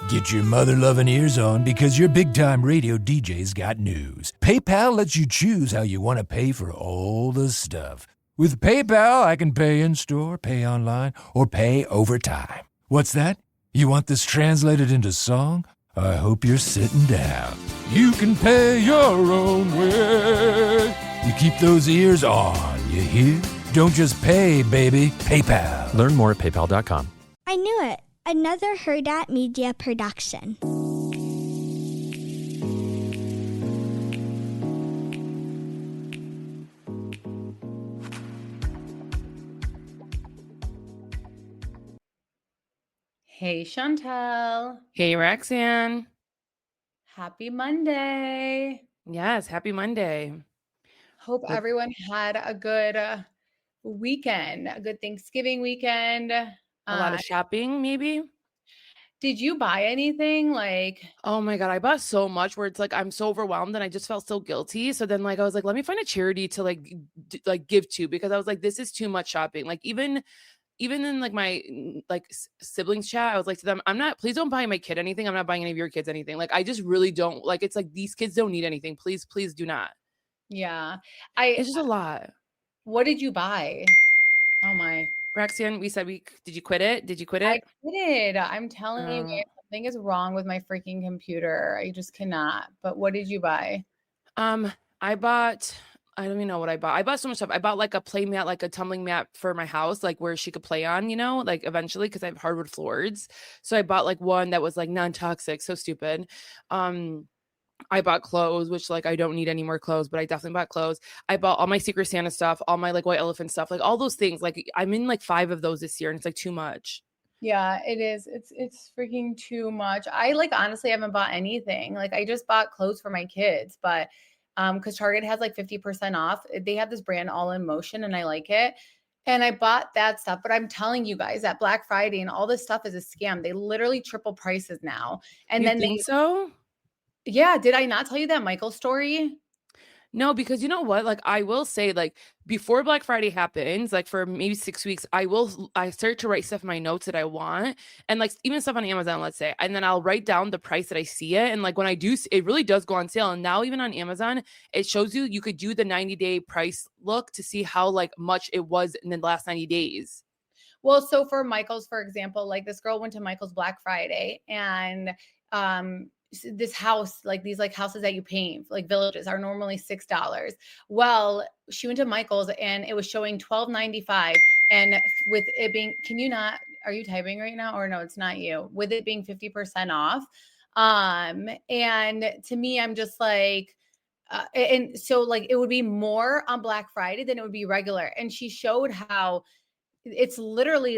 Get your mother-loving ears on because your big-time radio DJ's got news. PayPal lets you choose how you want to pay for all the stuff. With PayPal, I can pay in-store, pay online, or pay over time. What's that? You want this translated into song? I hope you're sitting down. You can pay your own way. You keep those ears on, you hear? Don't just pay, baby. PayPal. Learn more at paypal.com. I knew it. Another Hurrdat Media production. Hey, Chantel. Hey, Roxanne. Happy Monday. Yes, happy Monday. Hope everyone had a good weekend, a good Thanksgiving weekend. A lot of shopping, maybe? Did you buy anything? Oh my God, I bought so much where it's like I'm so overwhelmed and I just felt so guilty. So then I was like, let me find a charity to give to, because I was like, this is too much shopping. Even in my siblings chat, I was like to them, please don't buy my kid anything. I'm not buying any of your kids anything. I just really don't it's like these kids don't need anything. Please do not. Yeah. It's just a lot. What did you buy? Oh my. Roxanne, we said did you quit it? Did you quit it? I did. I'm telling you guys, something is wrong with my freaking computer. I just cannot. But what did you buy? I don't even know what I bought. I bought so much stuff. I bought a play mat, a tumbling mat for my house, where she could play on, eventually, because I have hardwood floors. So I bought one that was non-toxic. So stupid. I bought clothes, which I don't need any more clothes, but I definitely bought clothes. I bought all my Secret Santa stuff, all my white elephant stuff, all those things. I'm in 5 of those this year, and it's too much. Yeah, it is. It's freaking too much. I honestly haven't bought anything. I just bought clothes for my kids, but because Target has 50% off. They have this brand All in Motion, and I like it. And I bought that stuff, but I'm telling you guys that Black Friday and all this stuff is a scam. They literally triple prices now. And you think so? Yeah. Did I not tell you that Michael story? No, because you know what? I will say, before Black Friday happens, for maybe 6 weeks, I start to write stuff in my notes that I want, and even stuff on Amazon, let's say, and then I'll write down the price that I see it, and when I do, it really does go on sale. And now even on Amazon, it shows you could do the 90-day price look to see how much it was in the last 90 days. Well, so for Michael's, for example, this girl went to Michael's Black Friday, and this house, these houses that you paint, villages, are normally $6. Well, she went to Michael's and it was showing $12.95, and with it being, are you typing right now? Or no, it's not you. With it being 50% off. And to me, I'm just and so it would be more on Black Friday than it would be regular. And she showed how it's literally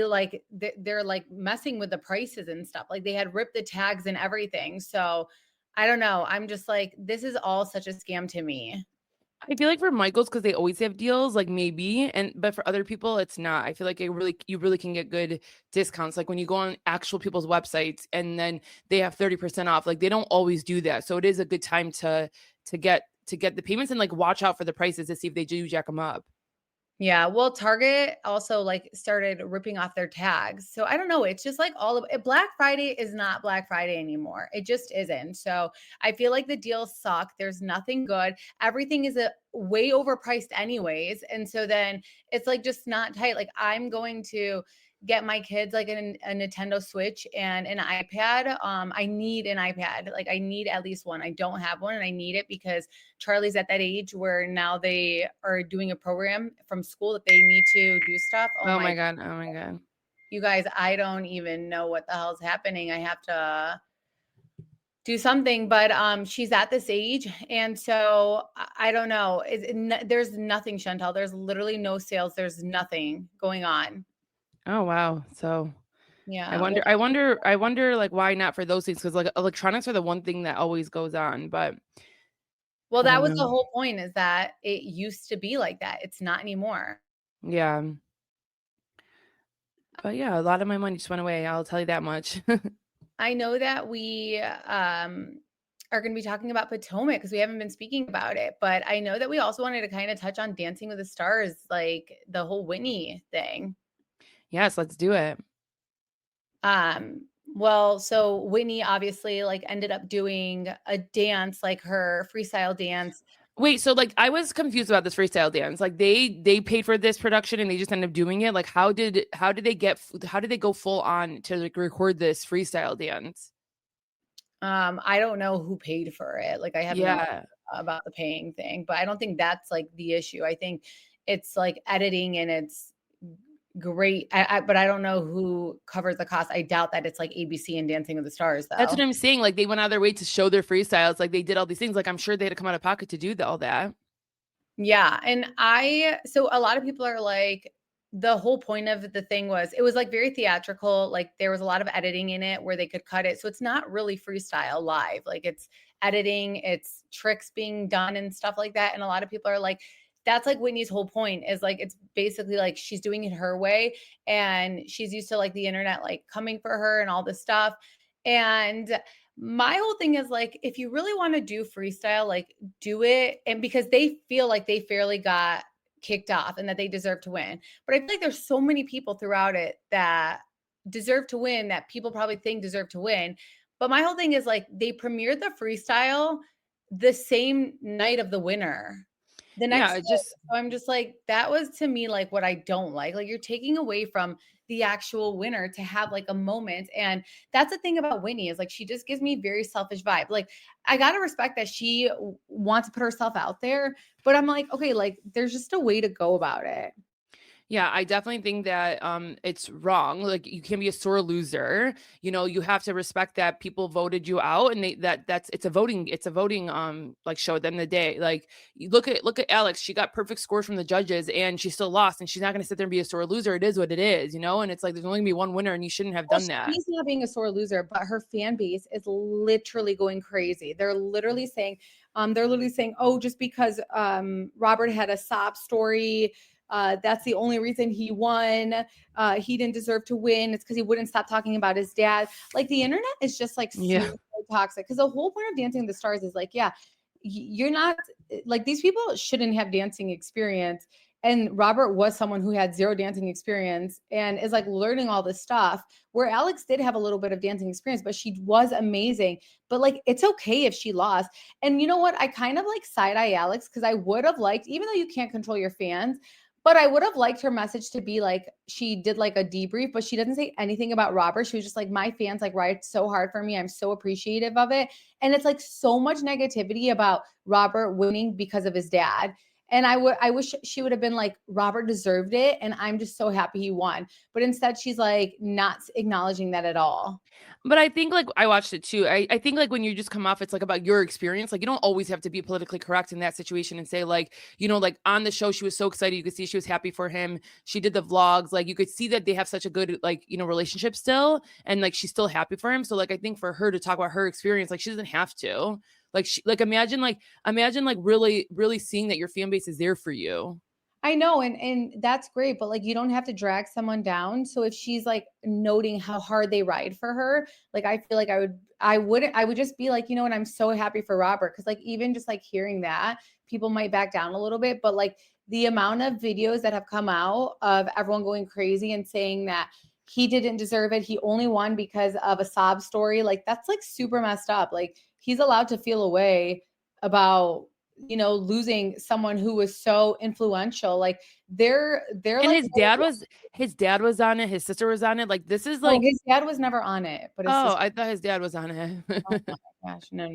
they're messing with the prices and stuff. They had ripped the tags and everything. So I don't know. I'm just this is all such a scam to me. I feel for Michael's, because they always have deals, maybe, but for other people, it's not. I feel you really can get good discounts. When you go on actual people's websites and then they have 30% off, they don't always do that. So it is a good time to get the payments and watch out for the prices to see if they do jack them up. Yeah. Well, Target also started ripping off their tags. So I don't know. It's just all of it. Black Friday is not Black Friday anymore. It just isn't. So I feel the deals suck. There's nothing good. Everything is way overpriced anyways. And so then it's just not tight. I'm going to get my kids a Nintendo Switch and an iPad. I need an iPad. I need at least one. I don't have one, and I need it because Charlie's at that age where now they are doing a program from school that they need to do stuff. Oh my God. Oh my God. You guys, I don't even know what the hell's happening. I have to do something, but she's at this age. And so I don't know. There's nothing, Chantel. There's literally no sales. There's nothing going on. Oh, wow. So yeah, I wonder why not for those things? Because electronics are the one thing that always goes on, but. Well, that was the whole point, is that it used to be like that. It's not anymore. Yeah. But yeah, a lot of my money just went away. I'll tell you that much. I know that we are going to be talking about Potomac because we haven't been speaking about it, but I know that we also wanted to kind of touch on Dancing with the Stars, the whole Whitney thing. Yes, let's do it. Well, so Whitney obviously like ended up doing a dance, like her freestyle dance. Wait, so like I was confused about this freestyle dance. Like they paid for this production and they just ended up doing it. Like how did they go full on to like record this freestyle dance? I don't know who paid for it. Like I have no idea Yeah. about the paying thing, but I don't think that's like the issue. I think it's like editing and it's great. But I don't know who covers the cost. I doubt that it's like ABC and Dancing with the Stars That's what though. I'm saying. Like they went out of their way to show their freestyles. Like they did all these things. Like I'm sure they had to come out of pocket to do all that. Yeah. And so a lot of people are like, the whole point of the thing was it was like very theatrical. Like there was a lot of editing in it where they could cut it. So it's not really freestyle live. Like it's editing, it's tricks being done and stuff like that. And a lot of people are like, that's like Whitney's whole point is like, it's basically like she's doing it her way. And she's used to like the internet, like coming for her and all this stuff. And my whole thing is like, if you really want to do freestyle, like do it. And because they feel like they fairly got kicked off and that they deserve to win. But I feel like there's so many people throughout it that deserve to win that people probably think deserve to win. But my whole thing is like they premiered the freestyle the same night of the winner. The next Yeah, day. it just So I'm just like, that was to me like what I don't like. Like you're taking away from the actual winner to have like a moment. And that's the thing about Whitney is like she just gives me very selfish vibe. Like I gotta respect that she wants to put herself out there, but I'm like, okay, like there's just a way to go about it. Yeah, I definitely think that it's wrong. Like you can't be a sore loser. You know, you have to respect that people voted you out and that's it's a voting like show at the end of the day. Like you look at Alex, she got perfect scores from the judges and she still lost and she's not gonna sit there and be a sore loser. It is what it is, you know, and it's like there's only gonna be one winner and you shouldn't have Well, done that. she's not being a sore loser, but her fan base is literally going crazy. They're literally saying, oh, just because Robert had a sob story, that's the only reason he won. He didn't deserve to win. It's because he wouldn't stop talking about his dad. Like the internet is just like Yeah. super toxic. Because the whole point of Dancing with the Stars is like, yeah, you're not like these people shouldn't have dancing experience. And Robert was someone who had zero dancing experience and is like learning all this stuff where Alex did have a little bit of dancing experience, but she was amazing. But like, it's okay if she lost. And you know what? I kind of like side eye Alex because I would have liked, even though you can't control your fans, but I would have liked her message to be like, she did like a debrief, but she doesn't say anything about Robert. She was just like, my fans like ride so hard for me. I'm so appreciative of it. And it's like so much negativity about Robert winning because of his dad. And I wish she would have been like, Robert deserved it. And I'm just so happy he won. But instead she's like not acknowledging that at all. But I think like I watched it too. I think like when you just come off, it's like about your experience. Like you don't always have to be politically correct in that situation and say like, you know, like on the show, she was so excited. You could see she was happy for him. She did the vlogs. Like you could see that they have such a good like, you know, relationship still. And like she's still happy for him. So like I think for her to talk about her experience, like she doesn't have to. Like she like imagine really, really seeing that your fan base is there for you. I know, and that's great, but like you don't have to drag someone down. So if she's like noting how hard they ride for her, like I feel like I would just be like, you know what, I'm so happy for Robert. Cause like even just like hearing that, people might back down a little bit. But like the amount of videos that have come out of everyone going crazy and saying that he didn't deserve it, he only won because of a sob story, like that's like super messed up. Like he's allowed to feel a way about losing someone who was so influential. Like they're And like, his dad was on it, his sister was on it. Like this is oh, like his dad was never on it, but his oh, sister, I thought his dad was on oh it. my gosh, no.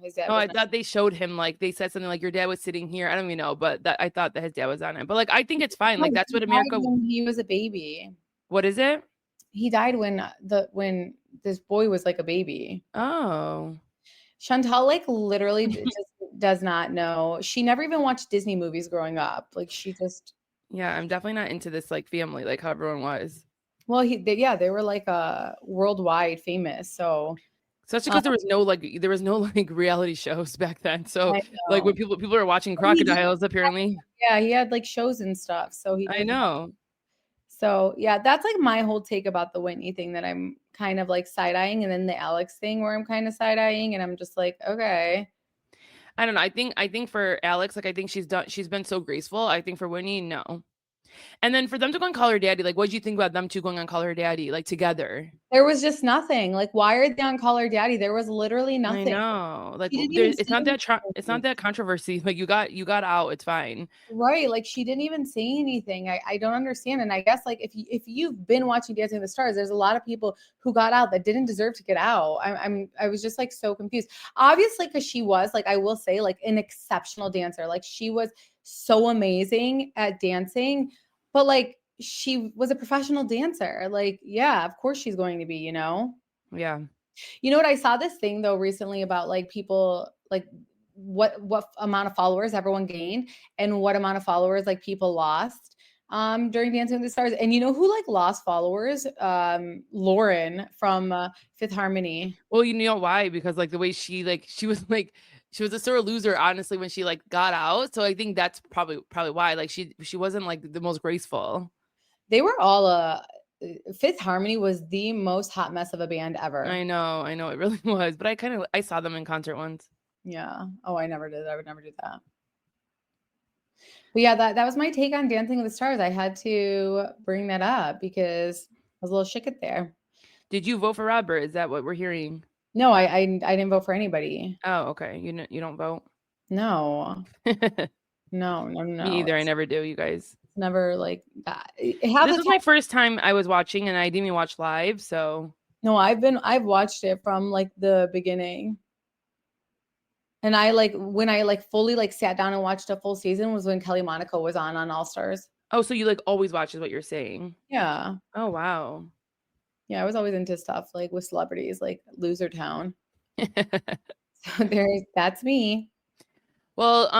His dad Oh, was I not. thought they showed him like they said something like your dad was sitting here. I don't even know, but that I thought that his dad was on it. But like I think it's fine. No, Like that's he what died America. when he was a baby. What is it? He died when this boy was like a baby. Oh, Chantal like literally just does not know. She never even watched Disney movies growing up. Like she just yeah. I'm definitely not into this like family like how everyone was. well, they were like worldwide famous. So Especially because there was no like reality shows back then. So I like know. when people are watching Well, he did crocodiles, apparently. Yeah, he had like shows and stuff. So he I did. know. So yeah, that's like my whole take about the Whitney thing that I'm kind of like side eyeing, and then the Alex thing where I'm kind of side eyeing, and I'm just like, okay. I don't know. I think for Alex, like I think she's been so graceful. I think for Whitney, no. And then for them to go on Call Her Daddy, like, what did you think about them two going on Call Her Daddy, like, together? There was just nothing. Like, why are they on Call Her Daddy? There was literally nothing. I know. Like, She didn't there, even it's say not that anything. it's not that controversy. Like, you got out. It's fine. Right. Like, she didn't even say anything. I don't understand. And I guess, like, if you've been watching Dancing with the Stars, there's a lot of people who got out that didn't deserve to get out. I was just like so confused. Obviously, because she was, like, I will say, like, an exceptional dancer. Like, she was so amazing at dancing, but like, she was a professional dancer. Like, yeah, of course she's going to be, you know? Yeah. You know what? I saw this thing though recently about like people, like what amount of followers everyone gained and what amount of followers like people lost during Dancing with the Stars. And you know who like lost followers? Lauren from Fifth Harmony. Well, you know why? Because like the way she was a sore loser, honestly, when she like got out. So I think that's probably why. Like she wasn't like the most graceful. They were all Fifth Harmony was the most hot mess of a band ever. I know, it really was. But I saw them in concert once. Yeah. Oh, I never did. I would never do that. But yeah, that was my take on Dancing with the Stars. I had to bring that up because I was a little shook at there. Did you vote for Robert? Is that what we're hearing? No, I didn't vote for anybody. Oh, okay. You don't vote? No. No. Me either. I never do, you guys. Never like that. This was my first time I was watching, and I didn't even watch live. So no, I've watched it from like the beginning. And I like when I like fully like sat down and watched a full season was when Kelly Monaco was on All Stars. Oh, so you like always watch is what you're saying? Yeah. Oh wow. Yeah, I was always into stuff like with celebrities, like Loser Town. So that's me. Well,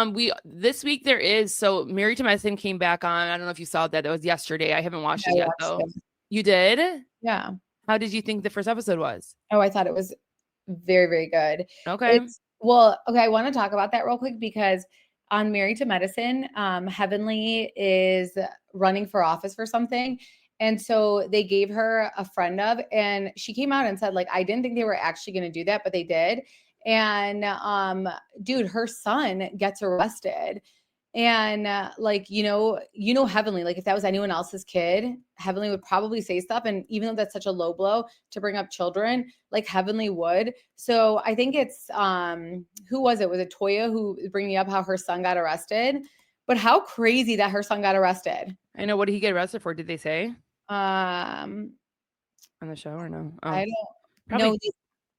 this week there is so Married to Medicine came back on. I don't know if you saw that. That was yesterday. I haven't watched it yet though. You did? Yeah. How did you think the first episode was? Oh, I thought it was very, very good. Okay. I want to talk about that real quick because on Married to Medicine, Heavenly is running for office for something. And so they gave her a friend of, and she came out and said, like, I didn't think they were actually going to do that, but they did. And dude, her son gets arrested. And like, you know, Heavenly, like if that was anyone else's kid, Heavenly would probably say stuff. And even though that's such a low blow to bring up children, like Heavenly would. So I think it's, who was it? Was it Toya who is bringing up how her son got arrested? But how crazy that her son got arrested. I know. What did he get arrested for? Did they say? On the show or no? Oh, I don't know.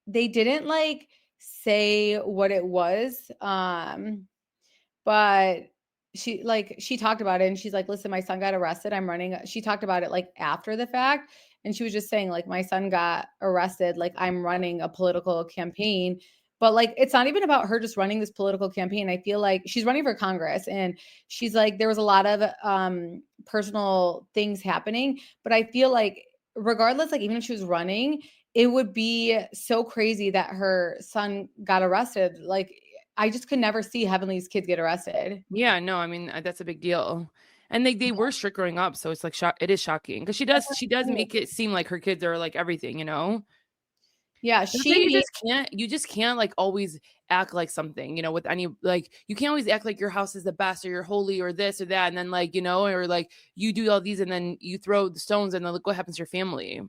They didn't like say what it was. But she talked about it and she's like, listen, my son got arrested. I'm running. She talked about it like after the fact. And she was just saying like, my son got arrested. Like I'm running a political campaign, but like, it's not even about her just running this political campaign. I feel like she's running for Congress and she's like, there was a lot of personal things happening, but I feel like regardless, like even if she was running, it would be so crazy that her son got arrested. Like, I just could never see Heavenly's kids get arrested. Yeah, no, I mean, that's a big deal. And they were strict growing up, so it's like it is shocking because she does make it seem like her kids are like everything, you know? Yeah, you just can't like always act like something, you know, with any like you can't always act like your house is the best or you're holy or this or that, and then like, you know, or like you do all these and then you throw the stones and then look what happens to your family.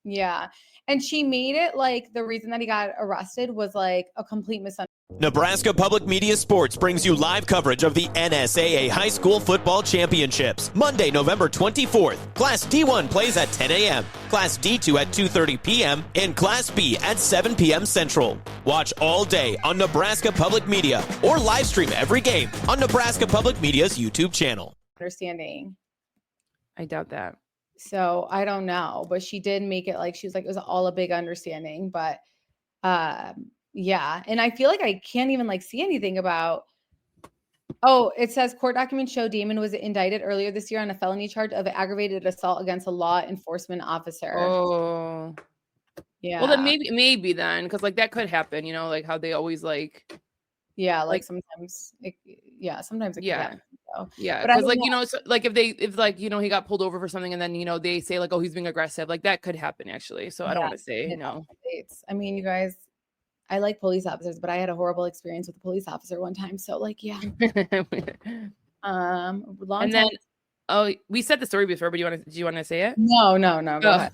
Yeah. And she made it like the reason that he got arrested was like a complete misunderstanding. Nebraska Public Media Sports brings you live coverage of the NSAA High School Football Championships. Monday, November 24th. Class D1 plays at 10 a.m., Class D2 at 2:30 p.m., and Class B at 7 p.m. Central. Watch all day on Nebraska Public Media or live stream every game on Nebraska Public Media's YouTube channel. Understanding. I doubt that. So I don't know, but she did make it like she was like, it was all a big understanding, but yeah. And I feel like I can't even like see anything about, it says court documents show Damon was indicted earlier this year on a felony charge of aggravated assault against a law enforcement officer. Oh, yeah. Well, then maybe then, because like that could happen, you know, like how they always like. Yeah, like sometimes it could happen. So. Yeah, because like, you know, so, like if like, you know, he got pulled over for something and then, you know, they say like, oh, he's being aggressive, like that could happen actually. So I don't want to say, you know. I mean, you guys, I like police officers, but I had a horrible experience with a police officer one time. So like, yeah. And then Oh, we said the story before, but do you want to say it? No, go ahead.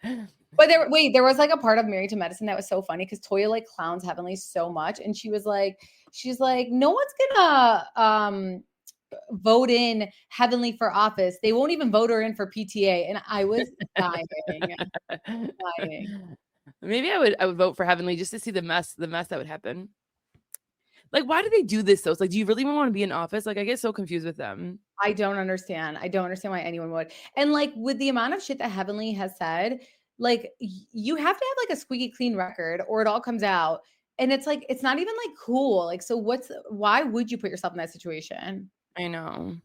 Oh. But there was like a part of Married to Medicine that was so funny because Toya like clowns Heavenly so much. And she's like, no one's gonna vote in Heavenly for office. They won't even vote her in for PTA. And I was dying. Maybe I would vote for Heavenly just to see the mess that would happen. Like, why do they do this though? It's like, do you really want to be in office? Like, I get so confused with them. I don't understand why anyone would. And like with the amount of shit that Heavenly has said, like you have to have like a squeaky clean record or it all comes out. And it's like, it's not even like cool. Like, so why would you put yourself in that situation? I know.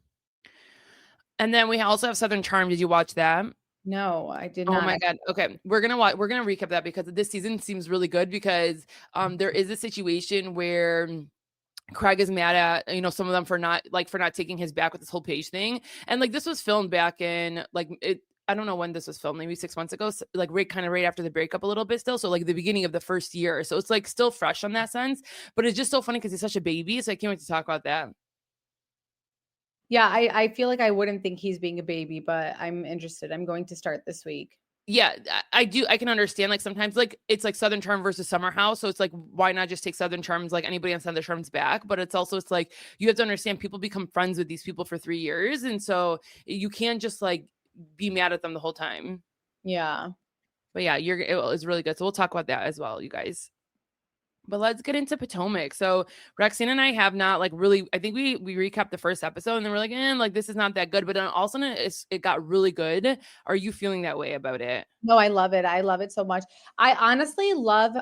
And then we also have Southern Charm. Did you watch that? No, I did not. Oh my God. Okay. We're going to recap that because this season seems really good because there is a situation where Craig is mad at, some of them for not taking his back with this whole Paige thing. And like, this was filmed back in I don't know when this was filmed, maybe 6 months ago. So, like right after the breakup a little bit still. So like the beginning of the first year. So it's like still fresh on that sense, but it's just so funny because he's such a baby. So I can't wait to talk about that. Yeah. I feel like I wouldn't think he's being a baby, but I'm interested. I'm going to start this week. Yeah, I do. I can understand like sometimes like it's like Southern Charm versus Summer House. So it's like, why not just take Southern Charm's like anybody on Southern Charm's back? But it's like you have to understand people become friends with these people for 3 years. And so you can't just like be mad at them the whole time. Yeah. But yeah, it was really good. So we'll talk about that as well, you guys. But let's get into Potomac. So Roxanne and I have not like really, I think we recapped the first episode and then we're like, this is not that good. But then all of a sudden it got really good. Are you feeling that way about it? No, I love it. I love it so much. I honestly love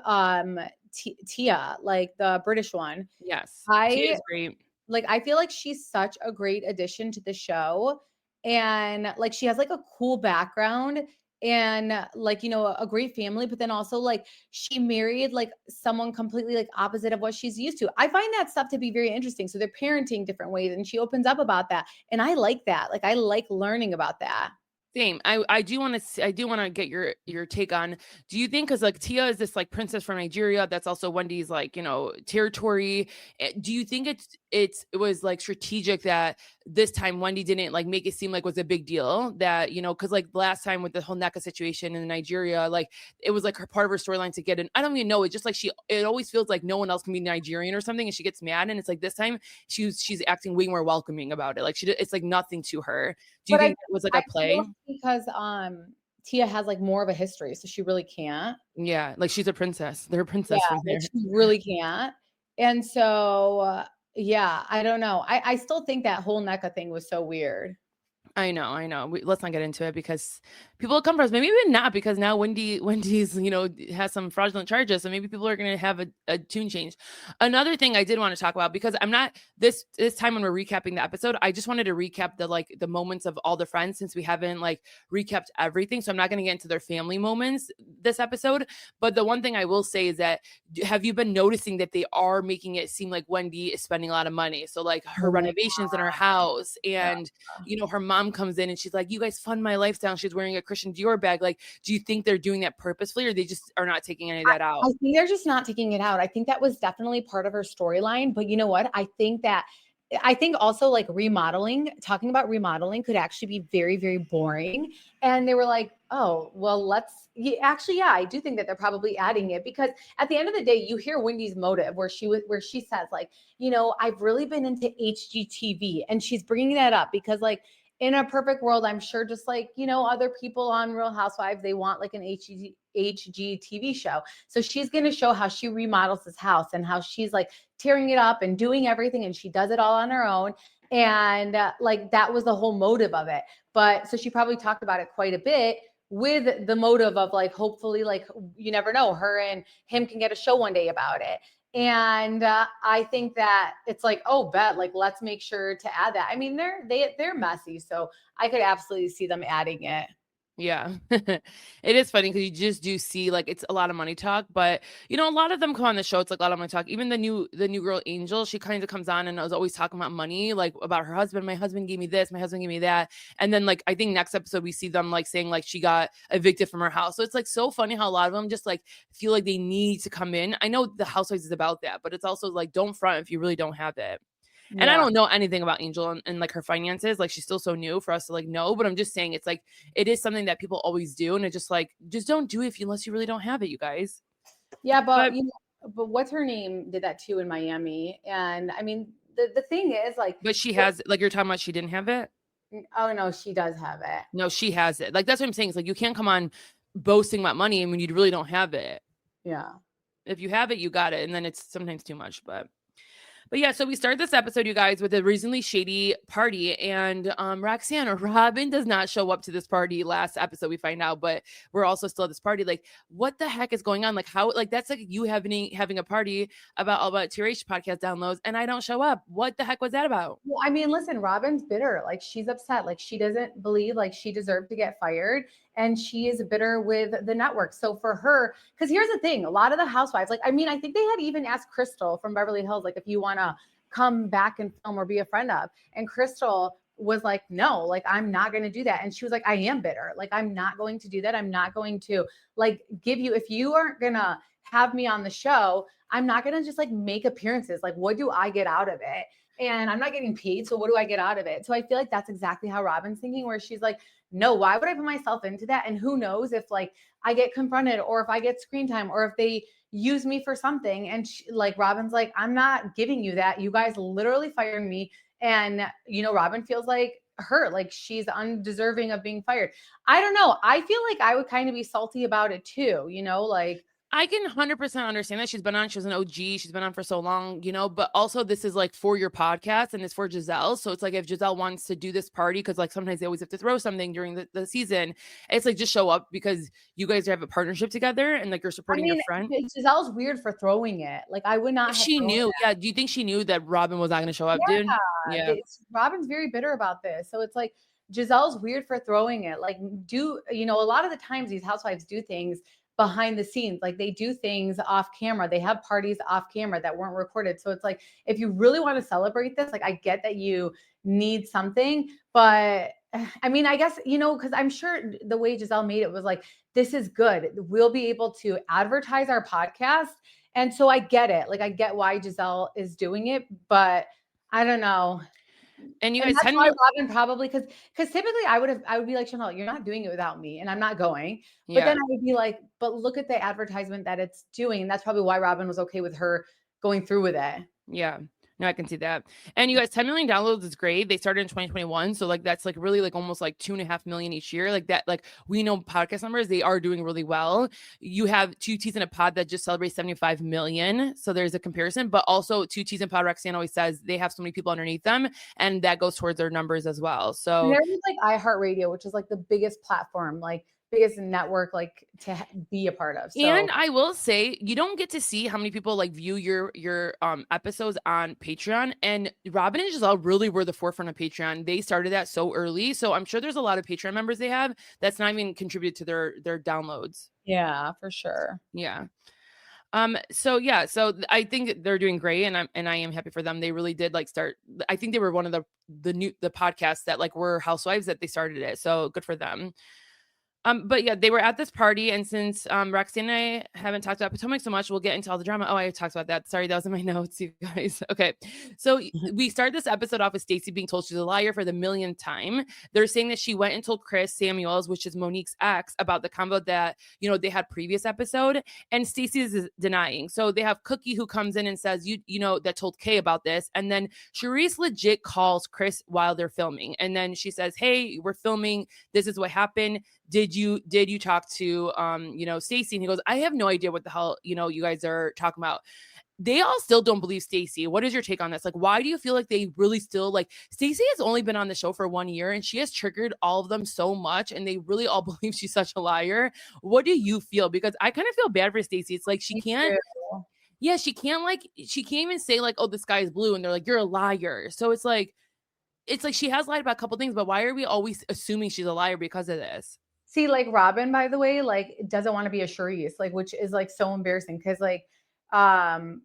Tia, like the British one. Yes. She is great. Like, I feel like she's such a great addition to the show. And like, she has like a cool background and like, a great family, but then also like she married like someone completely like opposite of what she's used to. I find that stuff to be very interesting. So they're parenting different ways and she opens up about that. And I like that. Like, I like learning about that. Same. I do want to get your take on, do you think, because like Tia is this like princess from Nigeria that's also Wendy's like territory, do you think it was like strategic that this time Wendy didn't like make it seem like it was a big deal that because like last time with the whole NECA situation in Nigeria, like it was like her part of her storyline to get in, I don't even know, it's just like it always feels like no one else can be Nigerian or something and she gets mad, and it's like this time she's acting way more welcoming about it, like it's like nothing to her. Do you think it was like a play? Because Tia has like more of a history, so she really can't. Yeah, like she's a princess. They're a princess from there. She really can't. And so yeah, I don't know. I still think that whole NECA thing was so weird. I know. Let's not get into it because people will come for us. Maybe even not, because now Wendy's, has some fraudulent charges. So maybe people are going to have a tune change. Another thing I did want to talk about, because I'm not this time when we're recapping the episode, I just wanted to recap the moments of all the friends, since we haven't like recapped everything. So I'm not going to get into their family moments this episode. But the one thing I will say is that, have you been noticing that they are making it seem like Wendy is spending a lot of money? So like her renovations in her house, and her mom comes in and she's like, you guys fund my lifestyle. She's wearing a Christian Dior bag. Like, do you think they're doing that purposefully, or they just are not taking any of that out? I think they're just not taking it out. I think that was definitely part of her storyline. But you know what? I think also like talking about remodeling could actually be very, very boring. And they were like, oh, well, I do think that they're probably adding it, because at the end of the day, you hear Wendy's motive where she says like, I've really been into HGTV, and she's bringing that up because like, in a perfect world, I'm sure just like, other people on Real Housewives, they want like an HGTV show. So she's going to show how she remodels this house and how she's like tearing it up and doing everything. And she does it all on her own. And like, that was the whole motive of it. But so she probably talked about it quite a bit with the motive of like, hopefully, like, you never know, her and him can get a show one day about it. And I think that it's like, oh, like, let's make sure to add that. I mean, they're messy, so I could absolutely see them adding it. Yeah. It is funny because you just do see like it's a lot of money talk, but a lot of them come on the show, it's like a lot of money talk. Even the new girl Angel, she kind of comes on and was always talking about money, like about her husband. My husband gave me this, my husband gave me that. And then like I think next episode we see them like saying like she got evicted from her house. So it's like so funny how a lot of them just like feel like they need to come in. I know the Housewives is about that, but it's also like, don't front if you really don't have it. And I don't know anything about Angel and like her finances. Like she's still so new for us to like know, but I'm just saying it's like, it is something that people always do. And it's just like, just don't do it unless you really don't have it, you guys. Yeah. But what's her name did that too in Miami. And I mean, the thing is like, but she has, like you're talking about, she didn't have it. Oh no, she does have it. No, she has it. Like, that's what I'm saying. It's like, you can't come on boasting about money when you really don't have it. Yeah. If you have it, you got it. And then it's sometimes too much, but yeah, so we started this episode, you guys, with a reasonably shady party, and Roxanne or Robin does not show up to this party. Last episode we find out, but we're also still at this party. Like, what the heck is going on? Like, how, like, that's like you having a party about AllAboutTRH podcast downloads, and I don't show up. What the heck was that about? Well, I mean, listen, Robin's bitter. Like, she's upset. Like, she doesn't believe like she deserved to get fired. And she is bitter with the network. So for her, because here's the thing, a lot of the housewives, like, I mean, I think they had even asked Crystal from Beverly Hills, like, if you want to come back and film or be a friend of. And Crystal was like, no, like, I'm not going to do that. And she was like, I am bitter. Like, I'm not going to do that. I'm not going to like give you, if you aren't going to have me on the show, I'm not going to just like make appearances. Like, what do I get out of it? And I'm not getting paid. So what do I get out of it? So I feel like that's exactly how Robin's thinking, where she's like, no, why would I put myself into that? And who knows if like I get confronted or if I get screen time or if they use me for something. And like, Robin's like, I'm not giving you that. You guys literally fired me. And, you know, Robin feels like hurt, like she's undeserving of being fired. I don't know. I feel like I would kind of be salty about it too. You know, like, I can 100% understand that. She's been on, she was an OG, she's been on for so long, you know, but also this is like for your podcast and it's for Giselle. So it's like, if Giselle wants to do this party, because like sometimes they always have to throw something during the season, it's like, just show up because you guys have a partnership together and like you're supporting your friend. Giselle's weird for throwing it. Like, I would not have she knew. Yeah. Do you think she knew that Robin was not going to show up, dude? Yeah. Robin's very bitter about this. So it's like, Giselle's weird for throwing it. Like, you know, a lot of the times these housewives do things behind the scenes. Like, they do things off camera. They have parties off camera that weren't recorded. So it's like, if you really want to celebrate this, like, I get that you need something, but I mean, I guess, you know, because I'm sure the way Giselle made it was like, this is good. We'll be able to advertise our podcast. And so I get it. Like, I get why Giselle is doing it, but I don't know. And you guys, that's why Robin probably, because typically I would be like, Chanel, you're not doing it without me, and I'm not going. But then I would be like, but look at the advertisement that it's doing. And that's probably why Robin was okay with her going through with it. Yeah. No, I can see that. And you guys, 10 million downloads is great. They started in 2021. So like, that's like really like almost like 2.5 million each year. Like that, like we know podcast numbers, they are doing really well. You have 2 T's in a Pod that just celebrates 75 million. So there's a comparison, but also 2 T's in Pod, Roxanne always says they have so many people underneath them and that goes towards their numbers as well. So there's like iHeartRadio, which is like the biggest platform, like biggest network, like to be a part of. So. And I will say, you don't get to see how many people like view your episodes on Patreon, and Robin and Giselle really were the forefront of Patreon. They started that so early, so I'm sure there's a lot of Patreon members they have that's not even contributed to their downloads. Yeah, for sure. Yeah. So I think they're doing great, and I am happy for them. They really did like start. I think they were one of the podcasts that like were housewives that they started it. So good for them. But yeah, they were at this party, and since Roxanne and I haven't talked about Potomac so much, we'll get into all the drama. Oh, I talked about that. Sorry, that was in my notes, you guys. Okay, so we start this episode off with Stacey being told she's a liar for the millionth time. They're saying that she went and told Chris Samuels, which is Monique's ex, about the convo that they had previous episode, and Stacey is denying. So they have Cookie who comes in and says, you know, that told Kay about this, and then Charisse legit calls Chris while they're filming, and then she says, "Hey, we're filming. This is what happened. Did you talk to Stacey?" And he goes, "I have no idea what the hell you guys are talking about." They all still don't believe Stacey. What is your take on this? Like, why do you feel like they really still like Stacey has only been on the show for 1 year and she has triggered all of them so much and they really all believe she's such a liar? What do you feel? Because I kind of feel bad for Stacey. It's like she can't even say like, "Oh, the sky is blue," and they're like, "You're a liar." So it's like she has lied about a couple things, but why are we always assuming she's a liar because of this? See, like Robin, by the way, like doesn't want to be a Charisse, like, which is like so embarrassing because like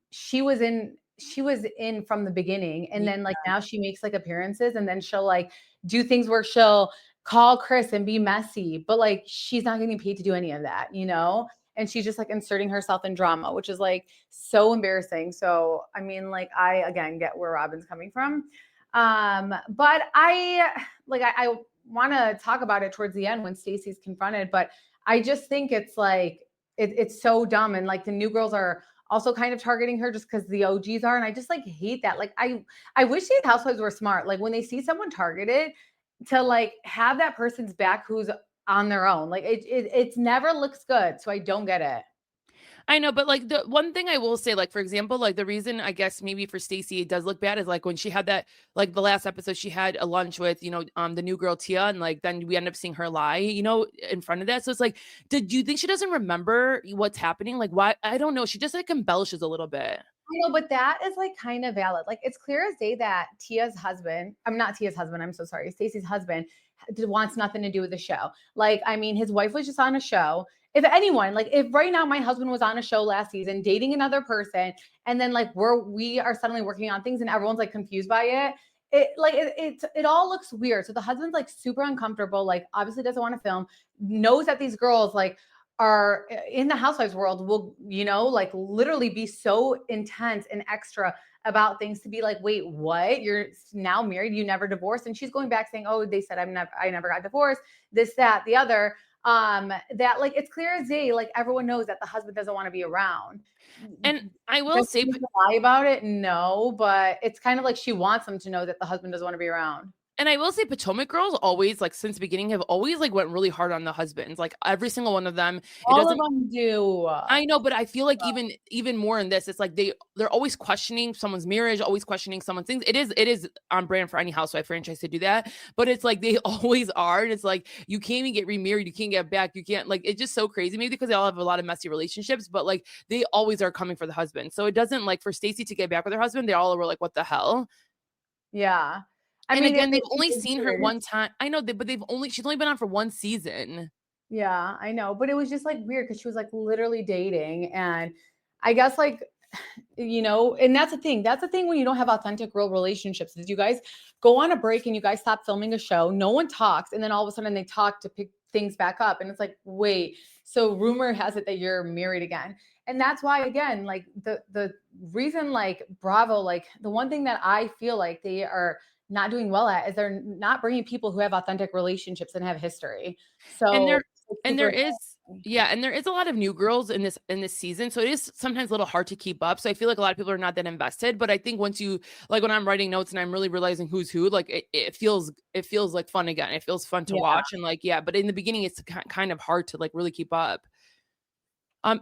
she was in from the beginning, and then like now she makes like appearances, and then she'll like do things where she'll call Chris and be messy, but like she's not getting paid to do any of that, and she's just like inserting herself in drama, which is like so embarrassing. So, I mean, like I, again, get where Robin's coming from. But I want to talk about it towards the end when Stacey's confronted, but I just think it's like, it's so dumb. And like the new girls are also kind of targeting her just because the OGs are. And I just like hate that. Like, I wish these housewives were smart. Like when they see someone targeted, to like have that person's back who's on their own. Like it never looks good. So I don't get it. I know, but like the one thing I will say, like for example, like the reason I guess maybe for Stacey it does look bad is like when she had that, like the last episode she had a lunch with, the new girl Tia, and like then we end up seeing her lie, in front of that. So it's like, do you think she doesn't remember what's happening? Like why? I don't know. She just like embellishes a little bit. I know, but that is like kind of valid. Like it's clear as day that Tia's husband, I'm not Tia's husband, I'm so sorry, Stacey's husband wants nothing to do with the show. Like, I mean, his wife was just on a show. If anyone, like if right now my husband was on a show last season dating another person, and then like we are suddenly working on things and everyone's like confused by it all looks weird. So the husband's like super uncomfortable, like obviously doesn't want to film, knows that these girls like are in the housewives world will, like literally be so intense and extra about things to be like, wait, what? You're now married, you never divorced. And she's going back saying, oh, they said I never got divorced, this, that, the other. That like it's clear as day, like everyone knows that the husband doesn't want to be around. And I will say lie about it, no, but it's kind of like she wants them to know that the husband doesn't want to be around. And I will say Potomac girls always, like since the beginning, have always like went really hard on the husbands. Like every single one of them. All of them do. I know, but I feel like even more in this, it's like they're always questioning someone's marriage, always questioning someone's things. It is on brand for any housewife franchise to do that, but it's like they always are. And it's like you can't even get remarried, you can't get back, you can't, like it's just so crazy. Maybe because they all have a lot of messy relationships, but like they always are coming for the husband. So it doesn't, like for Stacey to get back with her husband, they all were like, what the hell? Yeah. I mean, again, they've only seen her one time. I know, but she's only been on for one season. Yeah, I know. But it was just like weird because she was like literally dating. And I guess like, and that's the thing. That's the thing when you don't have authentic real relationships is you guys go on a break and you guys stop filming a show. No one talks. And then all of a sudden they talk to pick things back up. And it's like, wait, so rumor has it that you're married again. And that's why, again, like the reason like Bravo, like the one thing that I feel like they are not doing well at is they're not bringing people who have authentic relationships and have history. So there is a lot of new girls in this season, so it is sometimes a little hard to keep up. So I feel like a lot of people are not that invested, but I think once you, like when I'm writing notes and I'm really realizing who's who, like it feels like fun again. It feels fun to watch, and like but in the beginning it's kind of hard to like really keep up.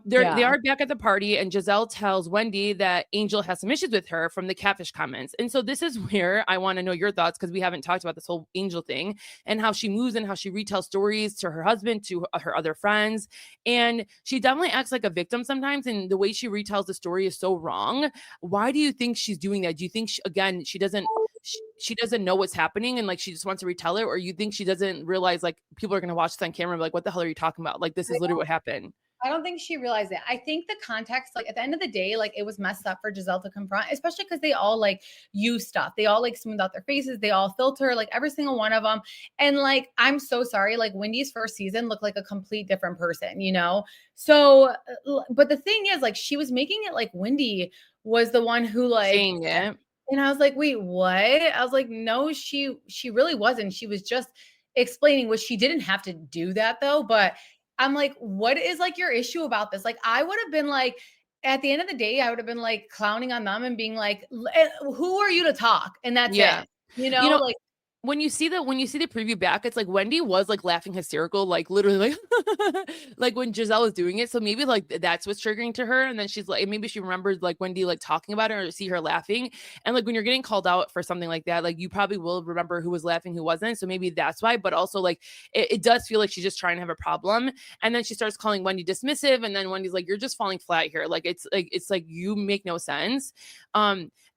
They are back at the party, and Giselle tells Wendy that Angel has some issues with her from the catfish comments. And so this is where I want to know your thoughts, because we haven't talked about this whole Angel thing and how she moves and how she retells stories to her husband, to her other friends. And she definitely acts like a victim sometimes. And the way she retells the story is so wrong. Why do you think she's doing that? Do you think she doesn't know what's happening and like she just wants to retell it? Or you think she doesn't realize like people are going to watch this on camera and be like, what the hell are you talking about? Like, this is literally what happened. I don't think she realized it. I think the context, like at the end of the day, like it was messed up for Giselle to confront, especially because they all like use stuff. They all like smooth out their faces. They all filter, like every single one of them. And like, I'm so sorry. Like Wendy's first season looked like a complete different person, So, but the thing is like, she was making it like Wendy was the one who like, saying it. And I was like, wait, what? I was like, no, she really wasn't. She was just explaining, which she didn't have to do that though. But I'm like, what is like your issue about this? Like, I would have been like, at the end of the day, I would have been like clowning on them and being like, who are you to talk? And that's it. Like when you see the preview back, it's like Wendy was like laughing hysterical, like literally like like when Giselle was doing it. So maybe like that's what's triggering to her. And then she's like, maybe she remembers like Wendy like talking about it or see her laughing. And like when you're getting called out for something like that, like you probably will remember who was laughing, who wasn't. So maybe that's why. But also like it does feel like she's just trying to have a problem. And then she starts calling Wendy dismissive. And then Wendy's like, you're just falling flat here. Like it's like you make no sense.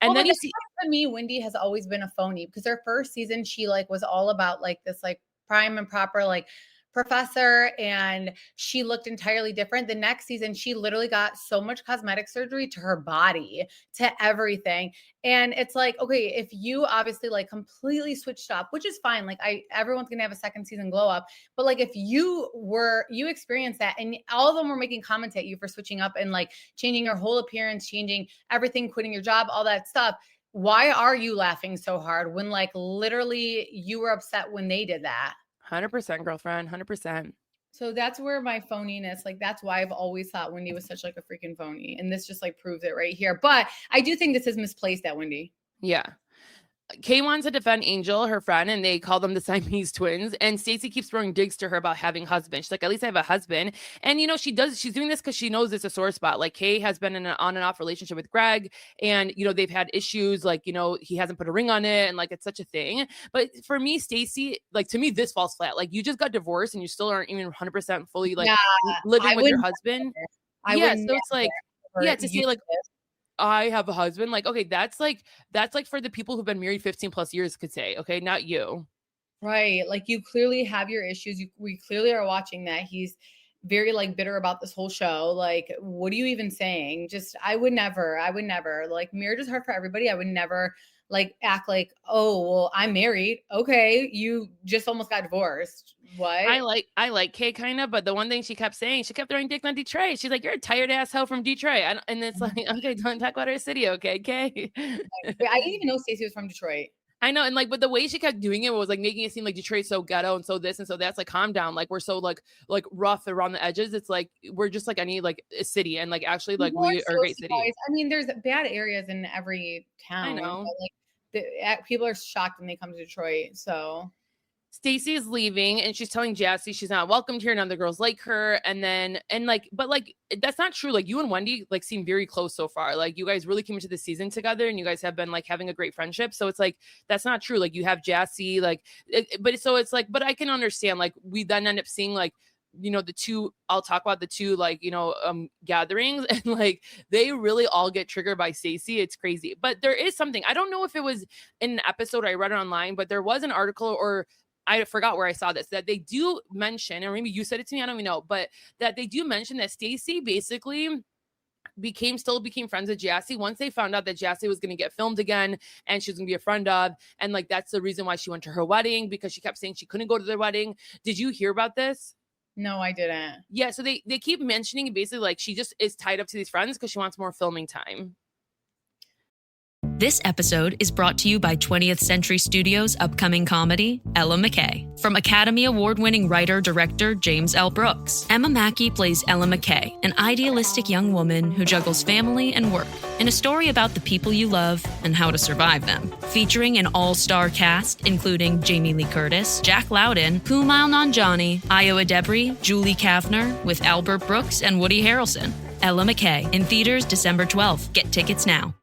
And then you see, to me, Wendy has always been a phony because her first season, she like was all about like this like prime and proper like professor and she looked entirely different. The next season, she literally got so much cosmetic surgery to her body, to everything. And it's like, okay, if you obviously like completely switched up, which is fine. Like everyone's going to have a second season glow up, but like if you experienced that and all of them were making comments at you for switching up and like changing your whole appearance, changing everything, quitting your job, all that stuff. Why are you laughing so hard when like literally you were upset when they did that? 100%, girlfriend, 100%. So that's where my phoniness, like that's why I've always thought Wendy was such like a freaking phony. And this just like proves it right here. But I do think this is misplaced at Wendy. Yeah. Kay wants to defend Angel, her friend, and they call them the Siamese twins. And Stacey keeps throwing digs to her about having husband. She's like, at least I have a husband. And, you know, she's doing this because she knows it's a sore spot. Like Kay has been in an on and off relationship with Greg. And, you know, they've had issues like, you know, he hasn't put a ring on it. And like, it's such a thing. But for me, Stacey, like to me, this falls flat. Like you just got divorced and you still aren't even 100% fully like living with your husband. So it's like, to say like, I have a husband. Like, okay, that's like for the people who've been married 15 plus years could say, okay, not you. Right. Like you clearly have your issues. We clearly are watching that. He's very like bitter about this whole show. Like, what are you even saying? Just, I would never like marriage is hard for everybody. I would never like act like, oh, well, I'm married. Okay. You just almost got divorced. What? I like Kay kind of, but the one thing she kept saying, she kept throwing dick on Detroit. She's like, you're a tired ass hoe from Detroit. And it's like, okay, don't talk about our city. Okay. Kay. I didn't even know Stacey was from Detroit. I know. And like, but the way she kept doing it was like making it seem like Detroit's so ghetto and so this and so that's like, calm down. Like we're so like rough around the edges. It's like, we're just like any like a city and like actually like we are a great city. Guys. I mean, there's bad areas in every town. I know. But, like people are shocked when they come to Detroit. So Stacey is leaving and she's telling Jassy she's not welcomed here. None of the girls like her. But that's not true. Like you and Wendy like seem very close so far. Like you guys really came into the season together and you guys have been like having a great friendship. So it's like, that's not true. Like you have Jassy, but I can understand like we then end up seeing like, you know, I'll talk about the two like, you know, gatherings and like they really all get triggered by Stacey. It's crazy. But there is something, I don't know if it was in an episode, I read it online, but there was an article or I forgot where I saw this, that they do mention, or maybe you said it to me, I don't even know, but that they do mention that Stacey basically became friends with Jassy once they found out that Jassy was going to get filmed again and she was going to be a friend of, and like that's the reason why she went to her wedding, because she kept saying she couldn't go to their wedding. Did you hear about this? No, I didn't. Yeah, so they keep mentioning basically like she just is tied up to these friends because she wants more filming time. This episode is brought to you by 20th Century Studios' upcoming comedy, Ella McKay. From Academy Award-winning writer-director James L. Brooks, Emma Mackey plays Ella McKay, an idealistic young woman who juggles family and work in a story about the people you love and how to survive them. Featuring an all-star cast, including Jamie Lee Curtis, Jack Loudon, Kumail Nanjiani, Iowa Debris, Julie Kavner, with Albert Brooks and Woody Harrelson. Ella McKay, in theaters December 12th. Get tickets now.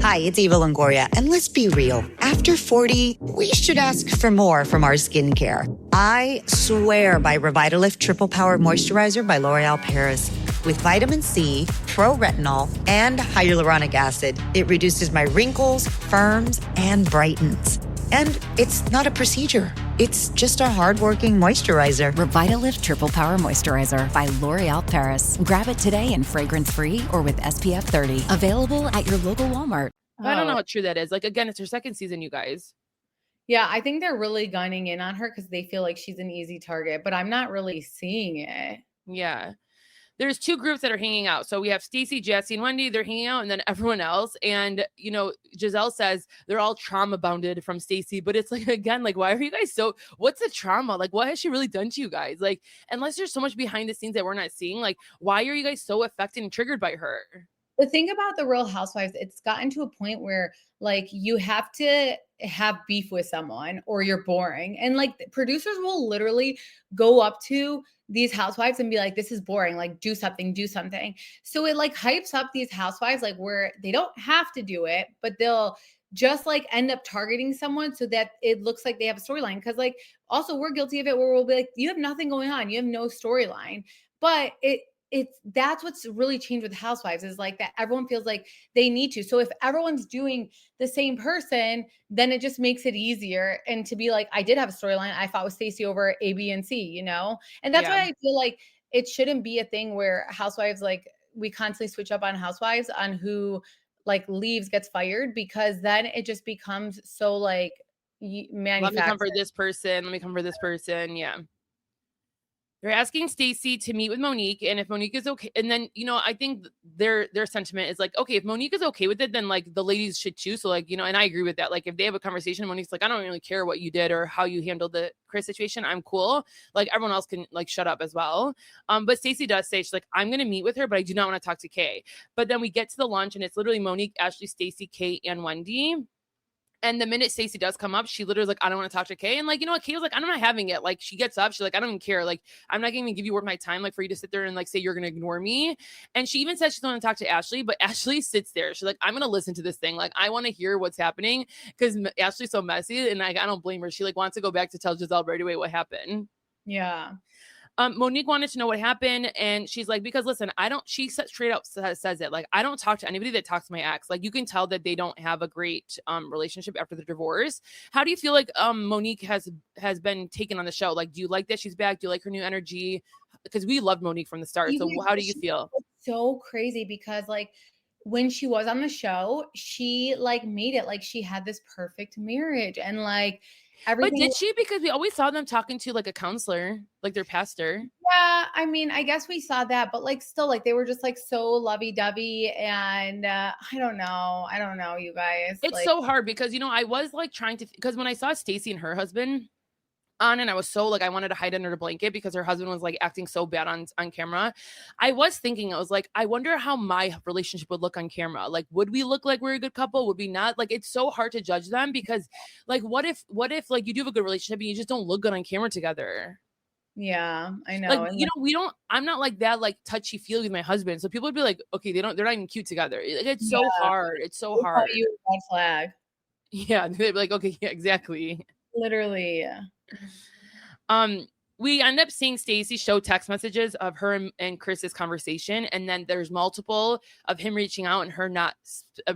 Hi, it's Eva Longoria, and let's be real. After 40, we should ask for more from our skincare. I swear by Revitalift Triple Power Moisturizer by L'Oreal Paris. With vitamin C, pro-retinol, and hyaluronic acid, it reduces my wrinkles, firms, and brightens. And it's not a procedure. It's just a hardworking moisturizer. Revitalift Triple Power Moisturizer by L'Oreal Paris. Grab it today in fragrance-free or with SPF 30. Available at your local Walmart. I don't know how true that is. Like, again, it's her second season, you guys. Yeah, I think they're really gunning in on her because they feel like she's an easy target, but I'm not really seeing it. Yeah. There's two groups that are hanging out. So we have Stacey, Jassy, and Wendy. They're hanging out, and then everyone else. And, you know, Giselle says they're all trauma bounded from Stacey. But it's like, again, like, why are you guys so, what's the trauma? Like, what has she really done to you guys? Like, unless there's so much behind the scenes that we're not seeing, like, why are you guys so affected and triggered by her? The thing about the Real Housewives, it's gotten to a point where like you have to have beef with someone or you're boring. And like producers will literally go up to these housewives and be like, this is boring. Like do something. So it like hypes up these housewives, like where they don't have to do it, but they'll just like end up targeting someone so that it looks like they have a storyline. Cause like also we're guilty of it where we'll be like, you have nothing going on. You have no storyline, but that's what's really changed with Housewives is like that everyone feels like they need to. So if everyone's doing the same person, then it just makes it easier. And to be like, I did have a storyline. I fought with Stacey over A, B, and C, you know? And that's why I feel like it shouldn't be a thing where Housewives, like we constantly switch up on Housewives on who like leaves, gets fired, because then it just becomes so like manufactured. Let me come for this person. Let me come for this person. Yeah. They're asking Stacey to meet with Monique, and if Monique is okay, and then, you know, I think their sentiment is like, okay, if Monique is okay with it, then like the ladies should too. So like, you know, and I agree with that. Like if they have a conversation, Monique's like, I don't really care what you did or how you handled the Chris situation. I'm cool. Like everyone else can like shut up as well. But Stacey does say, she's like, I'm going to meet with her, but I do not want to talk to Kay. But then we get to the lunch and it's literally Monique, Ashley, Stacey, Kay, and Wendy. And the minute Stacey does come up, she literally is like, I don't want to talk to Kay. And like, you know what? Kay was like, I'm not having it. Like she gets up. She's like, I don't even care. Like, I'm not going to give you worth my time. Like for you to sit there and like say, you're going to ignore me. And she even says she's going to talk to Ashley, but Ashley sits there. She's like, I'm going to listen to this thing. Like, I want to hear what's happening because Ashley's so messy. And like, I don't blame her. She like wants to go back to tell Giselle right away what happened. Yeah. Monique wanted to know what happened. And she's like, because listen, she straight up says it. Like, I don't talk to anybody that talks to my ex. Like, you can tell that they don't have a great relationship after the divorce. How do you feel like Monique has been taken on the show? Like, do you like that she's back? Do you like her new energy? Because we loved Monique from the start. So how do you feel? So crazy because like when she was on the show, she like made it like she had this perfect marriage and like everything. But did she? Because we always saw them talking to like a counselor, like their pastor. Yeah, I mean, I guess we saw that, but like still, like they were just like so lovey-dovey, and I don't know, you guys. It's like, so hard because, you know, I was like trying to, because when I saw Stacey and her husband on, and I was so like, I wanted to hide under the blanket because her husband was like acting so bad on camera. I was thinking, I was like, I wonder how my relationship would look on camera. Like, would we look like we're a good couple? Would we not? Like, it's so hard to judge them because like, what if like you do have a good relationship and you just don't look good on camera together? Yeah, I know. Like, you know, I'm not like that, like touchy feely with my husband. So people would be like, okay, they're not even cute together. Like, it's so hard. It's so hard. You red flag. Yeah. They'd be like, okay, yeah, exactly. Literally. Yeah. We end up seeing Stacey show text messages of her and Chris's conversation. And then there's multiple of him reaching out and her not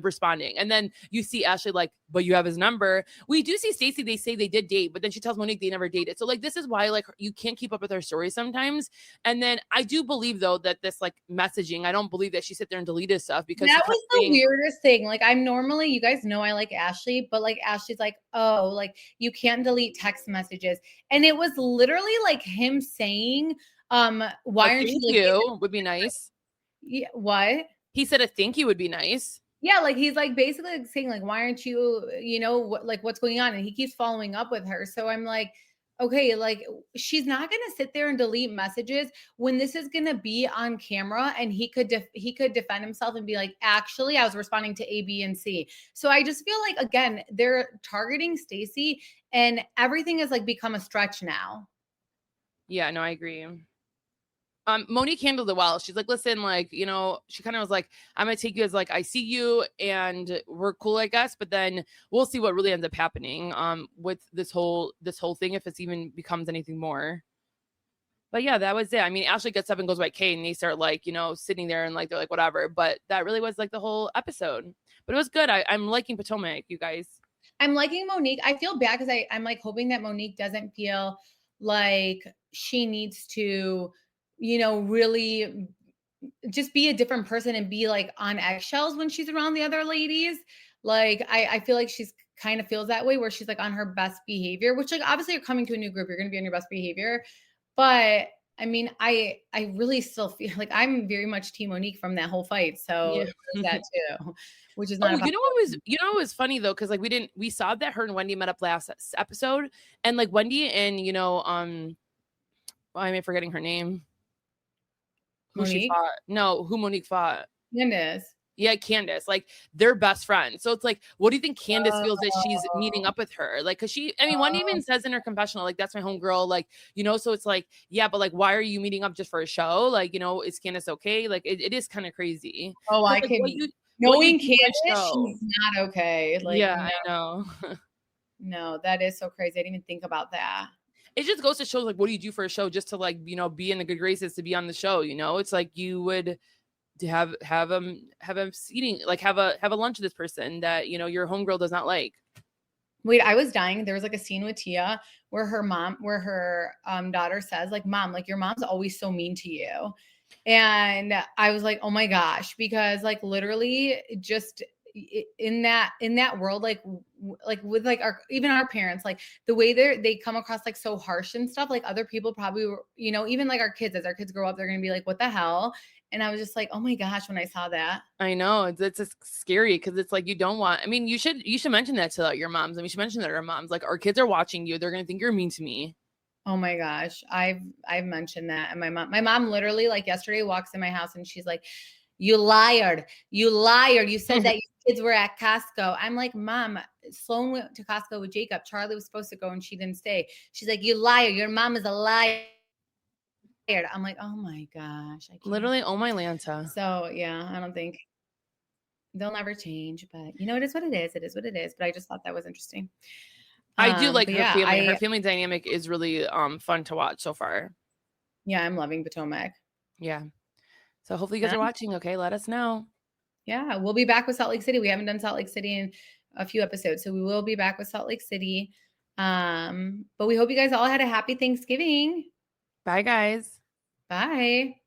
responding. And then you see Ashley like, but you have his number. We do see Stacey, they say they did date, but then she tells Monique they never dated. So like, this is why like you can't keep up with her story sometimes. And then I do believe though, that this like messaging, I don't believe that she sit there and deleted stuff because that was the weirdest thing. Like I'm normally, you guys know I like Ashley, but like Ashley's like, oh, like you can't delete text messages. And it was literally like him saying, why aren't you would be nice. Yeah, what? He said a thank you would be nice. Yeah, like he's like basically like saying like, why aren't you, you know, like what's going on? And he keeps following up with her. So I'm like, okay, like she's not going to sit there and delete messages when this is going to be on camera and he could defend himself and be like, actually, I was responding to A, B, and C. So I just feel like, again, they're targeting Stacey and everything has like become a stretch now. Yeah, no, I agree. Monique handled it well. She's like, listen, like, you know, she kind of was like, I'm going to take you as like, I see you and we're cool, I guess. But then we'll see what really ends up happening with this whole thing, if it's even becomes anything more. But yeah, that was it. I mean, Ashley gets up and goes by Kay and they start like, you know, sitting there and like, they're like, whatever. But that really was like the whole episode. But it was good. I'm liking Potomac, you guys. I'm liking Monique. I feel bad because I'm like hoping that Monique doesn't feel like she needs to, you know, really just be a different person and be like on eggshells when she's around the other ladies. Like, I feel like she's kind of feels that way where she's like on her best behavior, which like, obviously you're coming to a new group, you're going to be on your best behavior. But I mean, I really still feel like I'm very much Team Monique from that whole fight. So yeah. That too, which is not. You know what was funny though, because like we saw that her and Wendy met up last episode, and like Wendy and you know why am I forgetting her name? Who Monique? she fought? No, who Monique fought? Candace. Yeah, Candace. Like they're best friends. So it's like, what do you think Candace feels that she's meeting up with her? Like, cause Wendy even says in her confessional, like, that's my homegirl. Like, you know, so it's like, yeah, but like, why are you meeting up just for a show? Like, you know, is Candace okay? Like, it is kind of crazy. Oh, I can. Knowing Candace, she's not okay. Like, yeah, I know. No, that is so crazy. I didn't even think about that. it just goes to show, like, what do you do for a show just to, like, you know, be in the good graces to be on the show? You know, it's like you would have a seating, like have a lunch with this person that, you know, your homegirl does not like. Wait, I was dying. There was like a scene with Tia where her daughter says, like, Mom, like, your mom's always so mean to you. And I was like, oh my gosh, because like literally just in that world, like with like even our parents, like the way they come across like so harsh and stuff, like other people probably were, you know, even like our kids, as our kids grow up, they're going to be like, what the hell? And I was just like, oh my gosh, when I saw that. I know it's just scary because it's like, you don't want, I mean, you should mention that to your moms. I mean, you should mention that to our moms, like, our kids are watching you. They're going to think you're mean to me. Oh my gosh. I've mentioned that. And my mom literally, like, yesterday walks in my house and she's like, you liar. You said that your kids were at Costco. I'm like, Mom, Sloan went to Costco with Jacob. Charlie was supposed to go and she didn't stay. She's like, you liar. Your mom is a liar. I'm like, oh my gosh. Literally, oh my Lanta. So yeah, I don't think they'll never change, but you know, it is what it is. It is what it is. But I just thought that was interesting. I do like her family. Her family dynamic is really fun to watch so far. Yeah, I'm loving Potomac. Yeah. So hopefully you guys are watching. Okay, let us know. Yeah, we'll be back with Salt Lake City. We haven't done Salt Lake City in a few episodes, so we will be back with Salt Lake City. But we hope you guys all had a happy Thanksgiving. Bye, guys. Bye.